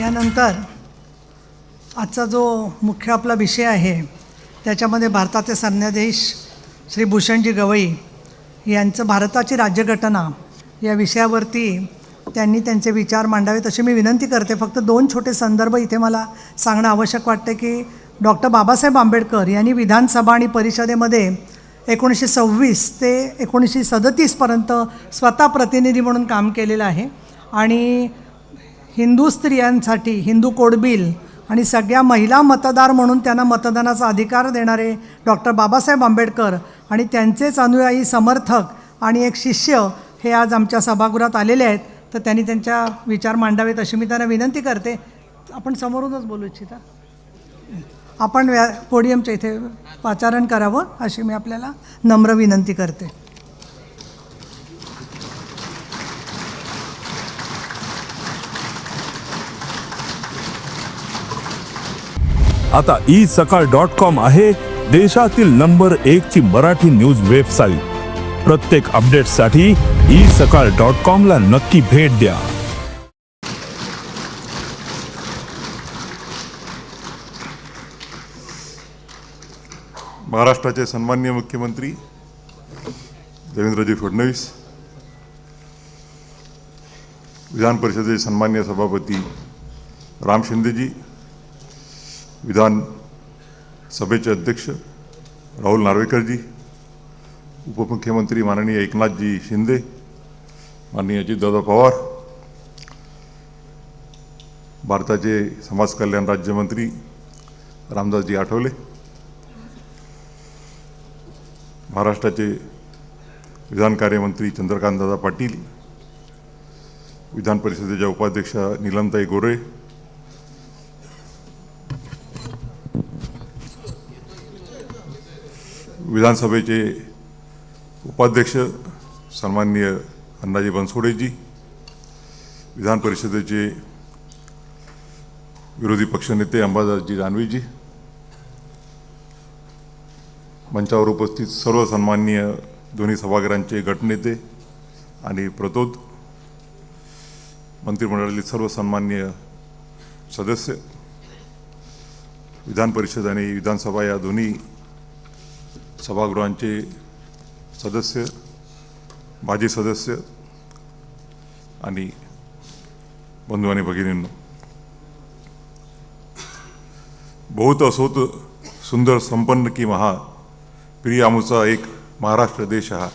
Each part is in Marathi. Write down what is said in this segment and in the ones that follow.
यानंतर आजचा जो मुख्य आपला विषय आहे त्याच्यामध्ये भारताचे सरन्यायाधीश श्री भूषणजी गवई यांचं भारताची राज्यघटना या विषयावरती त्यांनी त्यांचे विचार मांडावेत अशी मी विनंती करते. फक्त 2 छोटे संदर्भ इथे मला सांगणं आवश्यक वाटते की डॉक्टर बाबासाहेब आंबेडकर यांनी विधानसभा आणि परिषदेमध्ये 1926 ते 1937पर्यंत स्वतः प्रतिनिधी म्हणून काम केलेलं आहे आणि हिंदू स्त्रियांसाठी हिंदू कोड बिल आणि सगळ्या महिला मतदार म्हणून त्यांना मतदानाचा अधिकार देणारे डॉक्टर बाबासाहेब आंबेडकर आणि त्यांचेच अनुयायी समर्थक आणि एक शिष्य हे आज आमच्या सभागृहात आलेले आहेत. तर त्यांनी त्यांच्या विचार मांडावेत अशी मी त्यांना विनंती करते. आपण समोरूनच बोलू इच्छिता. आपण पोडियमच्या इथे पाचारण करावं अशी मी आपल्याला नम्र विनंती करते. आता isakal.com आहे देशातील नंबर 1 ची मराठी न्यूज वेबसाईट. प्रत्येक अपडेटसाठी isakal.com ला नक्की भेट द्या. महाराष्ट्राचे सन्माननीय मुख्यमंत्री देवेंद्रजी फडणवीस, विधान परिषदेचे सन्माननीय सभापती राम शिंदेजी, विधान सभेचे अध्यक्ष राहुल नार्वेकरजी, उपमुख्यमंत्री माननीय एकनाथजी शिंदे, माननीय अजितदादा पवार, भारताचे समाज कल्याण राज्यमंत्री रामदासजी आठवले, महाराष्ट्राचे विधान कार्यमंत्री चंद्रकांतदादा पाटील, विधान परिषदेच्या उपाध्यक्ष नीलमताई गोरे, विधानसभेचे उपाध्यक्ष सन्माननीय अण्णाजी बनसोडेजी, विधान परिषदेचे विरोधी पक्षनेते अंबादासजी दानवेजी, मंचावर उपस्थित सर्व सन्माननीय दोन्ही सभागृहांचे गटनेते आणि प्रतोद, मंत्रिमंडळातील सर्व सन्माननीय सदस्य, विधान परिषद आणि विधानसभा या दोन्ही सभागृहांचे सदस्य, माजी सदस्य आणि बंधू आणि भगिनींनो, बहुत असोत सुंदर संपन्न की महा, प्रिय आमचा एक महाराष्ट्र देश हा.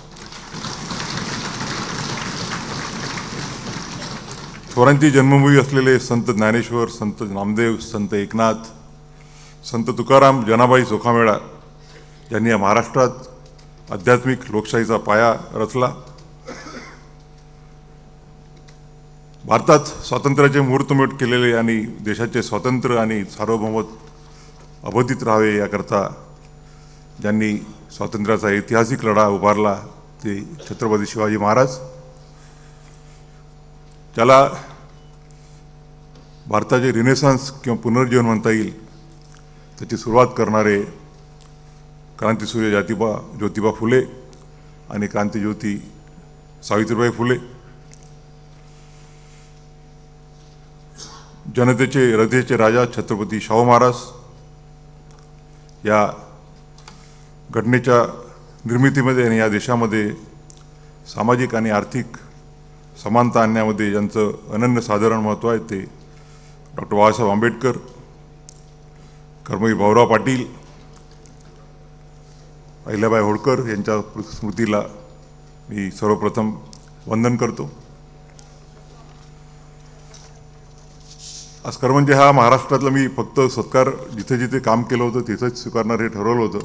थोरांची जन्मभूमी असलेले संत ज्ञानेश्वर, संत नामदेव, संत एकनाथ, संत तुकाराम, जनाबाई चोखामेळा यांनी या महाराष्ट्रात आध्यात्मिक लोकशाहीचा पाया रचला. भारतात स्वातंत्र्याचे मुहूर्तमेढ केलेले आणि देशाचे स्वातंत्र्य आणि सार्वभौमत्व अबाधित राहावे याकरता ज्यांनी स्वातंत्र्याचा ऐतिहासिक लढा उभारला ते छत्रपती शिवाजी महाराज. त्याला भारताचे रिनेसान्स किंवा पुनर्जीवन म्हणता येईल. त्याची सुरुवात करणारे क्रांतीसूर्य ज्योतिबा फुले आणि क्रांतिज्योती सावित्रीबाई फुले, जनतेचे हृदयाचे राजा छत्रपती शाहू महाराज या घटनेच्या निर्मितीमध्ये आणि या देशामध्ये सामाजिक आणि आर्थिक समानता आणण्यामध्ये ज्यांचं अनन्यसाधारण महत्त्व आहे ते डॉक्टर बाबासाहेब आंबेडकर, कर्मवीर भाऊराव पाटील, अहिल्याबाई होळकर यांच्या स्मृतीला मी सर्वप्रथम वंदन करतो. आज खरं म्हणजे हा महाराष्ट्रातला मी फक्त सत्कार जिथे जिथे काम केलं होतं तिथंच स्वीकारणार हे ठरवलं होतं.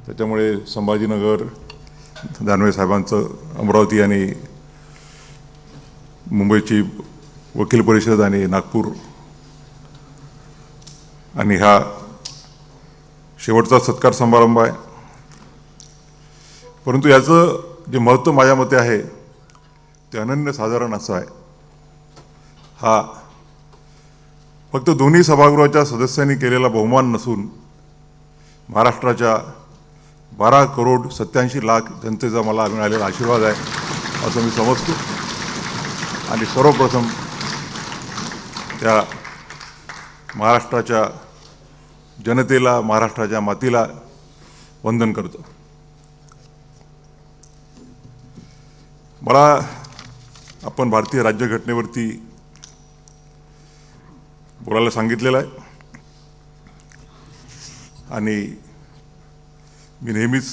त्याच्यामुळे संभाजीनगर, दानवे साहेबांचं अमरावती आणि मुंबईची वकील परिषद आणि नागपूर आणि हा शेवटचा सत्कार समारंभ आहे. परंतु याचं जे महत्त्व माझ्या मते आहे ते अनन्यसाधारण असं आहे. हा फक्त दोन्ही सभागृहाच्या सदस्यांनी केलेला बहुमान नसून महाराष्ट्राच्या 12,87,00,000 जनतेचा मला मिळालेला आशीर्वाद आहे असं मी समजतो. आणि सर्वप्रथम त्या महाराष्ट्राच्या जनतेला, महाराष्ट्राच्या मातीला वंदन करतो. मला आपण भारतीय राज्यघटनेवरती बोलायला सांगितलेलं आहे आणि मी नेहमीच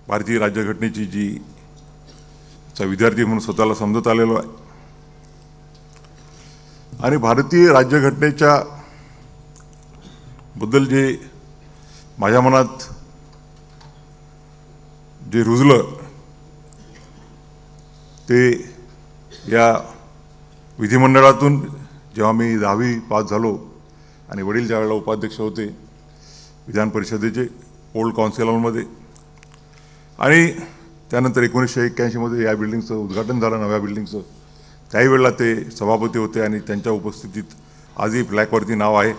भारतीय राज्यघटनेची चा विद्यार्थी म्हणून स्वतःला समजत आलेलो आहे आणि भारतीय राज्यघटनेच्या बद्दल जे माझ्या मनात जे रुजलं ते या विधिमंडळातून जेव्हा मी 10वी पास झालो आणि वडील ज्यावेळेला उपाध्यक्ष होते विधान परिषदेचे ओल्ड काउन्सिल हॉलमध्ये आणि त्यानंतर 1981 या बिल्डिंगचं उद्घाटन झालं, नव्या बिल्डिंगचं. त्याही वेळेला ते सभापती होते आणि त्यांच्या उपस्थितीत आजही फ्लॅगवरती नाव आहे